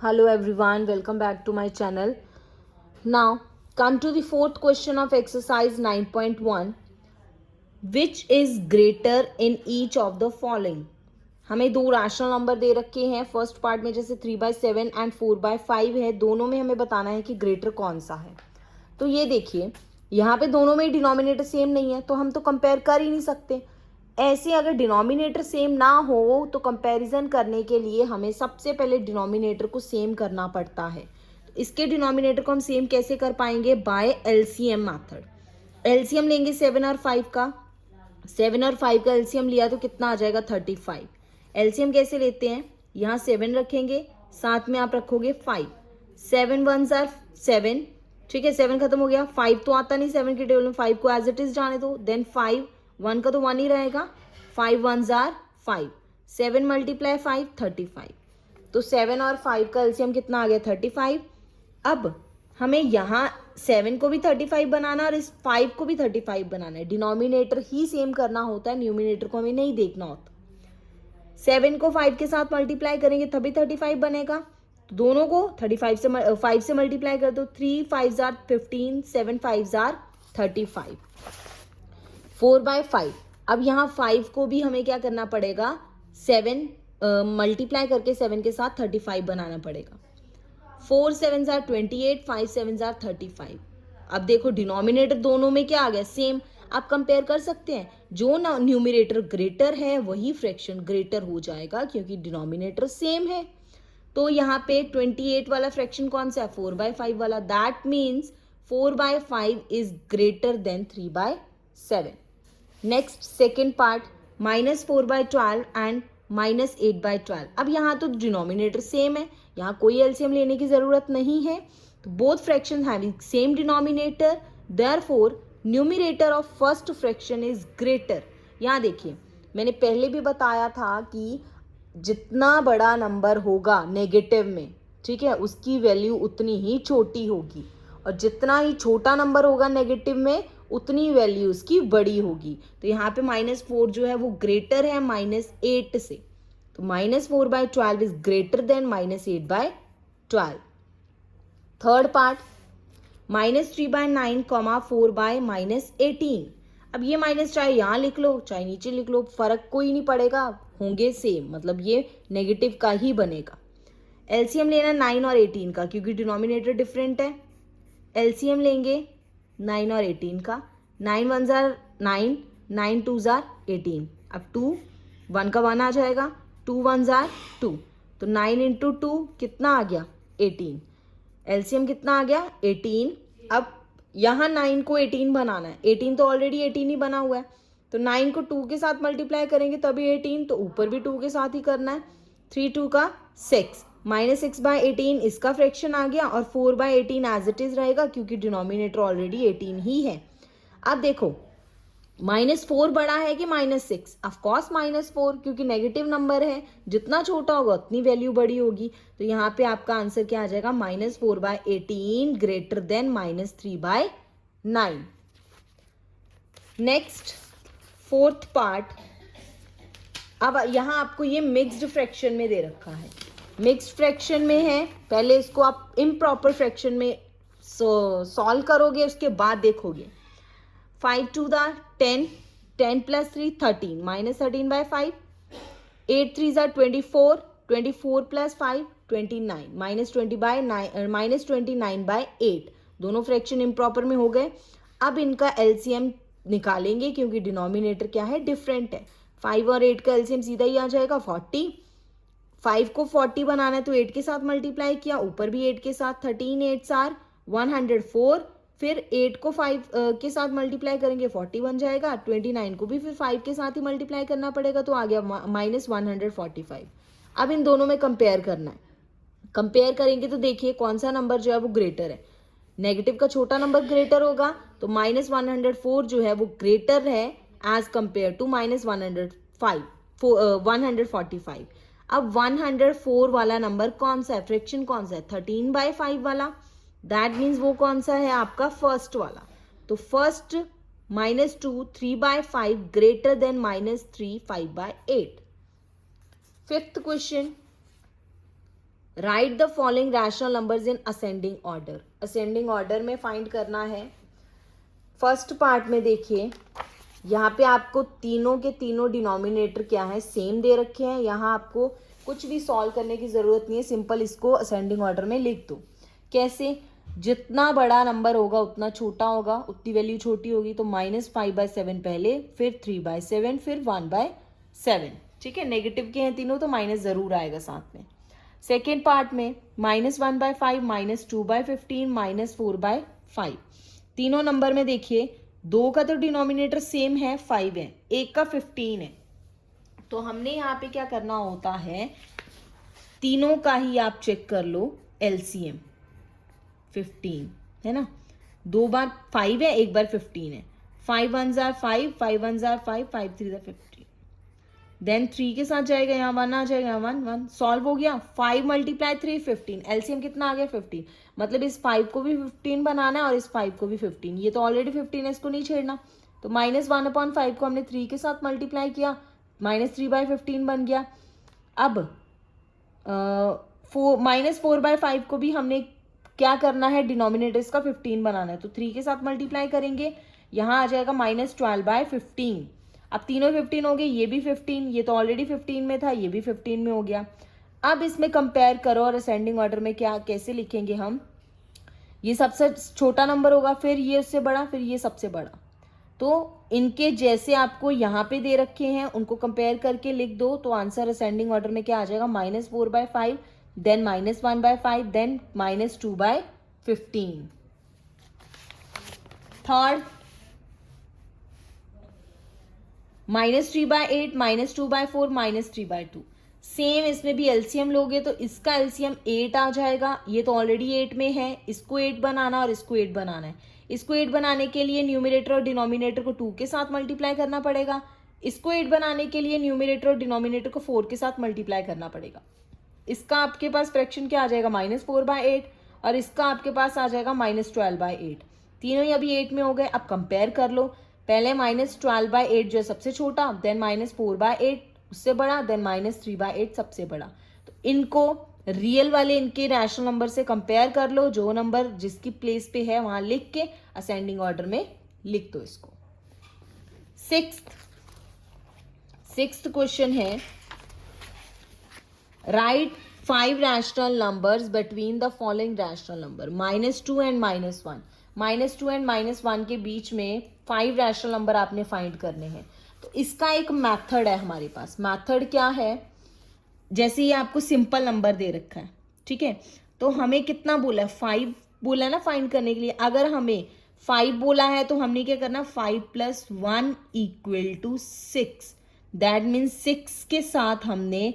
Hello everyone, welcome back to my channel. Now, come to the fourth question of exercise 9.1. Which is greater in each of the following? हमें दो rational number दे रखे हैं. First part में जैसे 3/7 and 4/5 है, दोनों में हमें बताना है कि ग्रेटर कौन सा है. तो ये देखिए, यहाँ पे दोनों में डिनोमिनेटर सेम नहीं है तो हम तो कंपेयर कर ही नहीं सकते. ऐसे अगर डिनोमिनेटर सेम ना हो तो कंपैरिजन करने के लिए हमें सबसे पहले डिनोमिनेटर को सेम करना पड़ता है. तो इसके डिनोमिनेटर को हम सेम कैसे कर पाएंगे? Bye LCM method. एलसीएम लेंगे 7 और 5 का. 7 और 5 का एलसीएम लिया तो कितना आ जाएगा? 35. एलसीएम कैसे लेते हैं? यहाँ 7 रखेंगे, साथ में आप रखोगे 5. 7 1s आर 7. ठीक है, 7 खत्म हो गया. 5 तो आता नहीं 7 के टेबल में, 5 को एज इट इज जाने दो. देन 5, 1 का तो 1 ही रहेगा. 5 1s आर 5. 7 मल्टीप्लाई 5, 35. तो 7 और 5 का एलसीएम कितना आ गया? 35. अब हमें यहाँ 7 को भी 35 बनाना और इस 5 को भी 35 बनाना है. डिनोमिनेटर ही सेम करना होता है, न्यूमिनेटर को हमें नहीं देखना होता. 7 को 5 के साथ मल्टीप्लाई करेंगे तभी 35 बनेगा. तो दोनों को 35 से 5 से मल्टीप्लाई कर दो. 3 5s आर 15, 7 5s आर 35. 4/5. अब यहाँ 5 को भी हमें क्या करना पड़ेगा? 7 मल्टीप्लाई करके 7 के साथ 35 बनाना पड़ेगा. 4 7s आर 28, 5 7s आर 35. अब देखो डिनोमिनेटर दोनों में क्या आ गया? सेम. आप कंपेयर कर सकते हैं. जो न्यूमिनेटर ग्रेटर है वही फ्रैक्शन ग्रेटर हो जाएगा क्योंकि डिनोमिनेटर सेम है. तो यहाँ पे 28 वाला फ्रैक्शन कौन सा है? 4/5 वाला. That means 4/5 is greater than 3/7. Next second part, -4/12 and -8/12. अब यहाँ तो डिनोमिनेटर सेम है, यहाँ कोई एलसीएम लेने की जरूरत नहीं है. तो both fraction having same denominator, therefore numerator of first fraction is greater. यहाँ देखिए, मैंने पहले भी बताया था कि जितना बड़ा नंबर होगा नेगेटिव में, ठीक है, उसकी वैल्यू उतनी ही छोटी होगी, और जितना ही छोटा नंबर होगा नेगेटिव में उतनी वैल्यू उसकी बड़ी होगी. तो यहाँ पे -4 जो है वो ग्रेटर है -8 से. तो -4/12 is greater than -8/12. Third part, -3/9, 4/-18. अब ये माइनस चाहे यहाँ लिख लो चाहे नीचे लिख लो, फर्क कोई नहीं पड़ेगा, होंगे सेम, मतलब ये नेगेटिव का ही बनेगा. एलसीएम लेना 9 और 18 का क्योंकि डिनोमिनेटर डिफरेंट है. एलसीएम लेंगे 9 और 18 का. 9 1s आर 9, 9 2s आर 18. अब 2, 1 का 1 आ जाएगा. 2 1s आर 2. तो 9 इंटू 2 कितना आ गया? 18. एलसीएम कितना आ गया? 18. अब यहाँ 9 को 18 बनाना है. 18 तो ऑलरेडी 18 ही बना हुआ है. तो 9 को 2 के साथ मल्टीप्लाई करेंगे तभी 18, तो ऊपर भी 2 के साथ ही करना है. 3 2 का 6, -6/18 इसका फ्रैक्शन आ गया, और 4/18 एज इट इज रहेगा क्योंकि डिनोमिनेटर ऑलरेडी 18 ही है. अब देखो, -4 बड़ा है कि -6? ऑफकोर्स -4, क्योंकि नेगेटिव नंबर है, जितना छोटा होगा उतनी वैल्यू बड़ी होगी. तो यहाँ पे आपका आंसर क्या आ जाएगा? -4/18 greater than -3/9. Next fourth part. अब यहाँ आपको ये मिक्स्ड फ्रैक्शन में दे रखा है. मिक्स्ड फ्रैक्शन में है, पहले इसको आप इम्प्रॉपर फ्रैक्शन में सॉल्व करोगे, उसके बाद देखोगे. 5 2 10, 10 + 3 13, -13/5. 8 3s आर 24, 24 + 5 29, -29/8. दोनों फ्रैक्शन इम्प्रॉपर में हो गए. अब इनका एलसीएम निकालेंगे क्योंकि डिनोमिनेटर क्या है? डिफरेंट है. 5 और 8 का एलसीएम सीधा ही आ जाएगा 40. 5 को 40 बनाना है तो 8 के साथ मल्टीप्लाई किया, ऊपर भी 8 के साथ. 13 8s आर 104. फिर 8 को 5 के साथ मल्टीप्लाई करेंगे 40 बन जाएगा. 29 को भी फिर 5 के साथ ही मल्टीप्लाई करना पड़ेगा, तो आ गया -145. अब इन दोनों में कंपेयर करना है. कंपेयर करेंगे तो देखिए कौन सा नंबर जो है वो ग्रेटर है. नेगेटिव का छोटा नंबर ग्रेटर होगा, तो -104 जो है वो ग्रेटर है एज कंपेयर टू -145. अब 104 वाला नंबर कौन सा है? फ्रैक्शन कौन सा है? 13/5 वाला. दैट मीन्स वो कौन सा है? आपका फर्स्ट वाला. तो first -2 3/5 greater than -3 5/8. Fifth question, right the following rational numbers in ascending order. Ascending order में फाइंड करना है। फर्स्ट पार्ट में देखिए, यहाँ पे आपको तीनों के तीनों डिनोमिनेटर क्या है, सेम दे रखे हैं। यहाँ आपको कुछ भी सॉल्व करने की ज़रूरत नहीं है, सिंपल इसको असेंडिंग ऑर्डर में लिख दो। कैसे? जितना बड़ा नंबर होगा उतना छोटा होगा, उतनी वैल्यू छोटी होगी। तो -5/7 पहले, फिर 3/7, फिर 1/7। ठीक है, नेगेटिव के हैं तीनों तो माइनस ज़रूर आएगा साथ में। सेकेंड पार्ट में -1/5, -2/15, -4/5। तीनों नंबर में देखिए, 2 का तो डिनोमिनेटर सेम है, 5 है, एक का 15 है। तो हमने यहाँ पे क्या करना होता है, तीनों का ही आप चेक कर लो एलसीएम। 15 है ना, 2 बार 5 है, एक बार 15 है। 5 1 जार 5, 5 1 जार 5, 5 3 जार 15। देन 3 के साथ जाएगा, यहाँ 1 आ जाएगा, 1 1 सॉल्व हो गया। 5 × 3 15, एलसीएम कितना आ गया 15। मतलब इस 5 को भी 15 बनाना है और इस 5 को भी 15। ये तो ऑलरेडी 15 है, इसको नहीं छेड़ना। तो -1/5 को हमने 3 के साथ मल्टीप्लाई किया, -3/15 बन गया। अब -4/5 को भी हमने क्या करना है, डिनोमिनेटर इसका 15 बनाना है। तो 3 के साथ मल्टीप्लाई करेंगे, यहाँ आ जाएगा -12/15। अब तीनों 15 हो गए, ये भी 15, ये तो ऑलरेडी 15 में था, ये भी 15 में हो गया। अब इसमें कंपेयर करो और असेंडिंग ऑर्डर में क्या कैसे लिखेंगे हम, ये सबसे छोटा नंबर होगा, फिर ये उससे बड़ा, फिर ये सबसे बड़ा। तो इनके जैसे आपको यहाँ पे दे रखे हैं उनको कंपेयर करके लिख दो। तो आंसर असेंडिंग ऑर्डर में क्या आ जाएगा, -4/5, देन -1/5, देन -2/15। थर्ड, -3/8, -2/4, -3/2। सेम इसमें भी एलसीएम लोगे तो इसका एलसीएम 8 आ जाएगा। ये तो ऑलरेडी 8 में है, इसको 8 बनाना और इसको 8 बनाना है। इसको 8 बनाने के लिए न्यूमरेटर और डिनोमिनेटर को 2 के साथ मल्टीप्लाई करना पड़ेगा। इसको 8 बनाने के लिए न्यूमरेटर और डिनोमिनेटर को 4 के साथ मल्टीप्लाई करना पड़ेगा। इसका आपके पास फ्रैक्शन क्या आ जाएगा, -4/8, और इसका आपके पास आ जाएगा -12/8। तीनों ही अभी 8 में हो गए। अब कंपेयर कर लो, पहले -12/8 जो है सबसे छोटा, देन -4/8 उससे बड़ा, देन -3/8 सबसे बड़ा। तो इनको रियल वाले इनके रैशनल नंबर से कंपेयर कर लो, जो नंबर जिसकी प्लेस पे है वहां लिख के असेंडिंग ऑर्डर में लिख दो इसको। सिक्स्थ क्वेश्चन है, right 5 rational numbers between the following rational number. -2 and -1। -2 and -1 के बीच में 5 रैशनल नंबर आपने फाइंड करने हैं। तो इसका एक मेथड है हमारे पास। मेथड क्या है, जैसे ये आपको सिंपल नंबर दे रखा है, ठीक है, तो हमें कितना बोला है, 5 बोला है ना फाइंड करने के लिए। अगर हमें 5 बोला है तो हमने क्या करना, 5 + 1 = 6। दैट मीन्स 6 के साथ हमने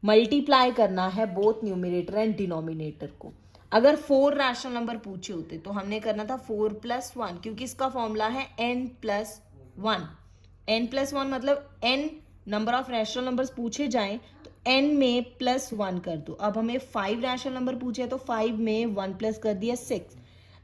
मल्टीप्लाई करना है बोथ न्यूमरेटर एंड डिनोमिनेटर को। अगर 4 रैशनल नंबर पूछे होते तो हमने करना था 4 + 1, क्योंकि इसका फॉर्मूला है n+1। n+1 मतलब n number of rational numbers पूछे जाएं तो n में +1 कर दो। अब हमें 5 रैशनल नंबर पूछे तो 5 में 1 प्लस कर दिया 6।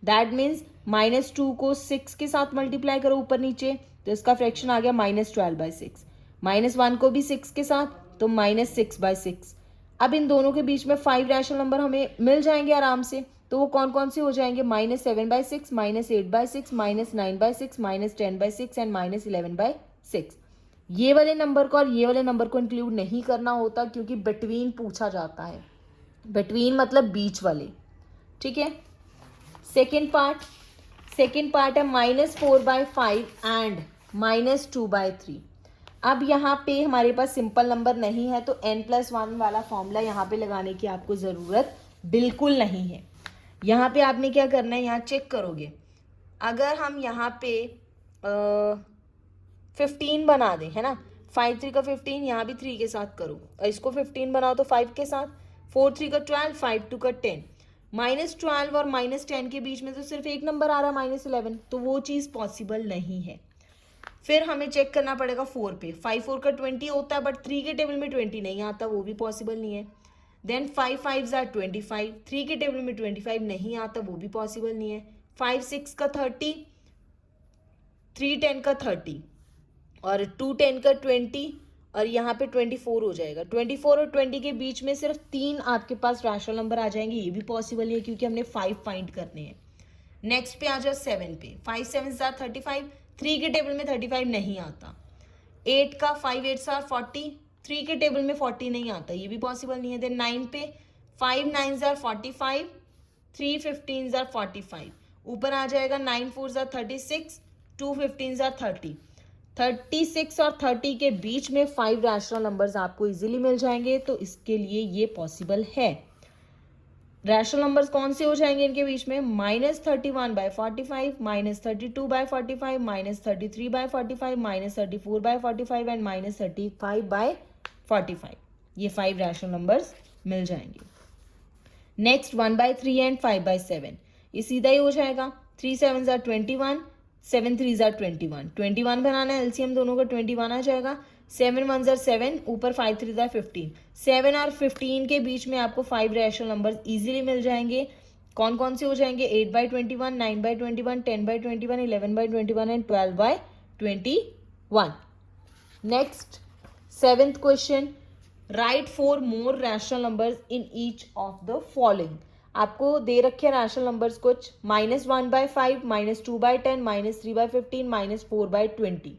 दैट मीन्स -2 को 6 के साथ मल्टीप्लाई करो ऊपर नीचे, तो इसका फ्रैक्शन आ गया -12/6। -1 को भी 6 के साथ, तो -6/6। अब इन दोनों के बीच में 5 रैशनल नंबर हमें मिल जाएंगे आराम से। तो वो कौन कौन से हो जाएंगे, -7/6, -8/6, -9/6, -10/6 एंड -11/6। ये वाले नंबर को और ये वाले नंबर को इंक्लूड नहीं करना होता, क्योंकि बिटवीन पूछा जाता है। बिटवीन मतलब बीच वाले, ठीक है। सेकेंड पार्ट है -4/5 एंड -2/3। अब यहाँ पे हमारे पास सिंपल नंबर नहीं है, तो n+1 वाला फॉर्मूला यहाँ पे लगाने की आपको ज़रूरत बिल्कुल नहीं है। यहाँ पे आपने क्या करना है, यहाँ चेक करोगे, अगर हम यहाँ पे 15 बना दें, है ना, 5 3 का 15, यहाँ भी 3 के साथ करो, इसको 15 बनाओ तो 5 के साथ, 4 3 का 12, 5 2 का 10। -12 और -10 के बीच में तो सिर्फ एक नंबर आ रहा है -11, तो वो चीज़ पॉसिबल नहीं है। फिर हमें चेक करना पड़ेगा 4 पे। 5 4 का 20 होता है, बट 3 के टेबल में 20 नहीं आता, वो भी पॉसिबल नहीं है। देन 5 5 = 25, 3 के टेबल में 25 नहीं आता, वो भी पॉसिबल नहीं है। 5 6 का 30, 3 10 का 30, और 2 10 का 20, और यहाँ पे 24 हो जाएगा। 24 और 20 के बीच में सिर्फ 3 आपके पास रैशनल नंबर आ जाएंगे, ये भी पॉसिबल है क्योंकि हमने 5 फाइंड करने हैं। नेक्स्ट पे आ जाओ 7 पे, 5 7 35, 3 के टेबल में 35 नहीं आता। 8 का 5 8 40, 3 के टेबल में 40 नहीं आता, ये भी पॉसिबल नहीं है। देन 9 पे 5 9 45, 3 15 45, ऊपर आ जाएगा 9 4 36, 2 15 30। 36 और 30 के बीच में 5 रैशनल नंबर्स आपको इजीली मिल जाएंगे, तो इसके लिए ये पॉसिबल है। रैशनल नंबर्स कौन से हो जाएंगे इनके बीच में? -31/45, -32/45, -33/45, -34/45 एंड -35/45। ये 5 रैशनल नंबर्स मिल जाएंगे। नेक्स्ट 1/3 एंड 5/7, ये सीधा ही हो जाएगा। 3 7 21, 7 3 21, 21 बनाना है, एलसीएम दोनों का 21 आ जाएगा। 7 1 7, ऊपर 5 3 15। 7 और 15 के बीच में आपको 5 रैशनल नंबर्स इजीली मिल जाएंगे। कौन कौन से हो जाएंगे? 8/21, 9/21, 10/21, 11/21 and 12/21। Next 7th question, right 4 more rational numbers in each of the following. आपको दे रखे रैशनल नंबर्स कुछ, -1/5, -2/10, -3/15, -4/20।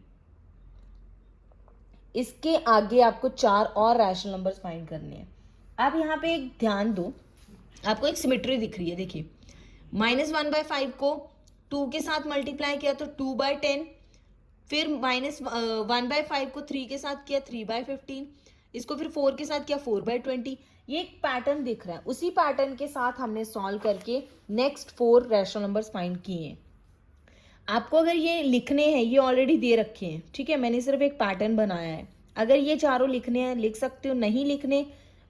इसके आगे आपको 4 और रैशनल नंबर्स फाइंड करने हैं। अब यहाँ पे एक ध्यान दो, आपको एक सिमेट्री दिख रही है, देखिए -1/5 को 2 के साथ मल्टीप्लाई किया तो 2/10, फिर -1/5 को 3 के साथ किया 3/15, इसको फिर 4 के साथ किया 4/20। ये एक पैटर्न दिख रहा है, उसी पैटर्न के साथ हमने सॉल्व करके नेक्स्ट 4 रैशनल नंबर्स फाइंड किए हैं। आपको अगर ये लिखने हैं, ये ऑलरेडी दे रखे हैं, ठीक है, मैंने सिर्फ एक पैटर्न बनाया है। अगर ये चारों लिखने हैं लिख सकते हो, नहीं लिखने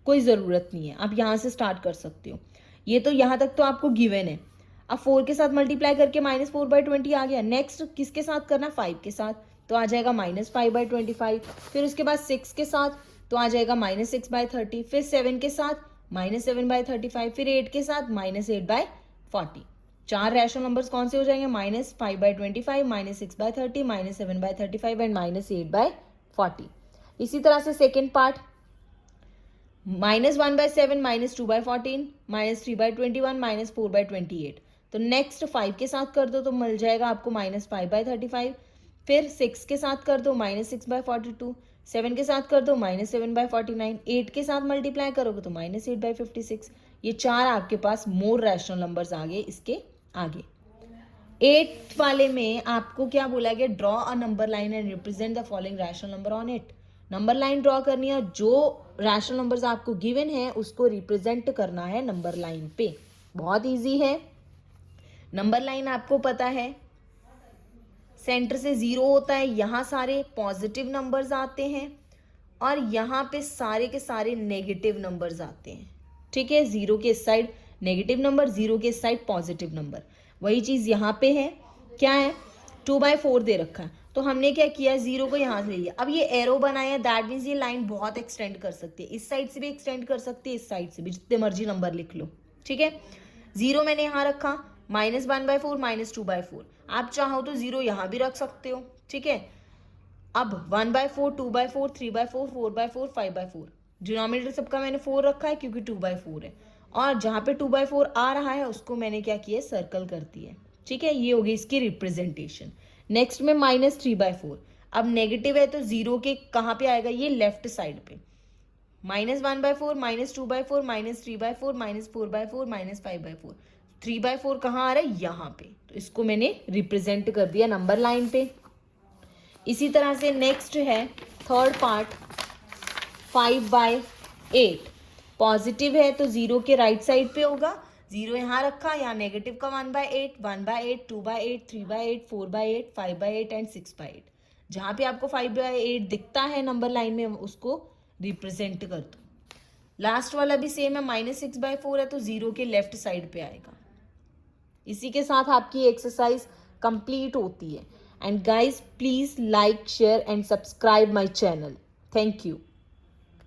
कोई ज़रूरत नहीं है, आप यहाँ से स्टार्ट कर सकते हो। ये तो यहाँ तक तो आपको गिवन है। अब 4 के साथ मल्टीप्लाई करके -4/20 आ गया। नेक्स्ट किसके साथ करना? 5 के साथ, तो आ जाएगा -5/25। फिर उसके बाद 6 के साथ तो आ जाएगा -6/30। फिर 7 के साथ -7/35। फिर 8 के साथ -8/40। 4 रैशनल नंबर्स कौन से हो जाएंगे? -5/25, -6/30, -7/35 एंड -8/40। इसी तरह से सेकेंड पार्ट, -1/7, -2/14, -3/21, -4/28। तो नेक्स्ट 5 के साथ कर दो तो मिल जाएगा आपको -5/35। फिर 6 के साथ कर दो -6/42, 7 के साथ कर दो -7/49, 8 के साथ मल्टीप्लाई करोगे तो -8/56। ये 4 आपके पास मोर रैशनल नंबर्स आ गए इसके आगे। 8th वाले में आपको क्या बोला गया? Draw a number line and represent the following rational number on it. Number line draw करनी है, जो रैशनल नंबर्स आपको गिवन है उसको रिप्रेजेंट करना है नंबर लाइन पे। बहुत इजी है। नंबर लाइन आपको पता है सेंटर से 0 होता है, यहाँ सारे पॉजिटिव नंबर्स आते हैं और यहाँ पे सारे के सारे नेगेटिव नंबर्स आते हैं, ठीक है। 0 के इस साइड नेगेटिव नंबर, 0 के इस साइड पॉजिटिव नंबर। वही चीज़ यहाँ पे है, क्या है? 2/4 दे रखा है, तो हमने क्या किया? 0 को यहाँ से ले लिया। अब ये एरो बनाया, दैट मीन्स ये लाइन बहुत एक्सटेंड कर सकती है, इस साइड से भी एक्सटेंड कर सकती है, इस साइड से भी, जितने मर्जी नंबर लिख लो, ठीक है। 0 मैंने यहाँ रखा, -1/4, -2/4। आप चाहो तो 0 यहाँ भी रख सकते हो, ठीक है। अब 1/4, 2/4, 3/4, 4/4, 5/4, डिनोमिनेटर सबका मैंने 4 रखा है क्योंकि 2/4 है, और जहाँ पे 2/4 आ रहा है उसको मैंने क्या किया? सर्कल कर दिया, ठीक है। ये होगी इसकी रिप्रेजेंटेशन। नेक्स्ट में -3/4, अब नेगेटिव है तो 0 के कहाँ पे आएगा? ये लेफ्ट साइड पे। -1/4, -2/4, -3/4, -4/4, -5/4। 3/4 कहाँ आ रहा है? यहाँ पे, तो इसको मैंने रिप्रेजेंट कर दिया नंबर लाइन पे। इसी तरह से नेक्स्ट है थर्ड पार्ट, 5/8। पॉजिटिव है तो 0 के राइट साइड पे होगा, 0 यहाँ रखा, यहाँ नेगेटिव का 1/8, 1/8, 2/8, 3/8, 4/8, 5/8 एंड 6/8। जहाँ पे आपको 5/8 दिखता है नंबर लाइन में उसको रिप्रेजेंट कर दो। लास्ट वाला भी सेम है, -6/4 है तो 0 के लेफ्ट साइड पे आएगा। इसी के साथ आपकी एक्सरसाइज कंप्लीट होती है। And guys please like, share and subscribe my channel. Thank you.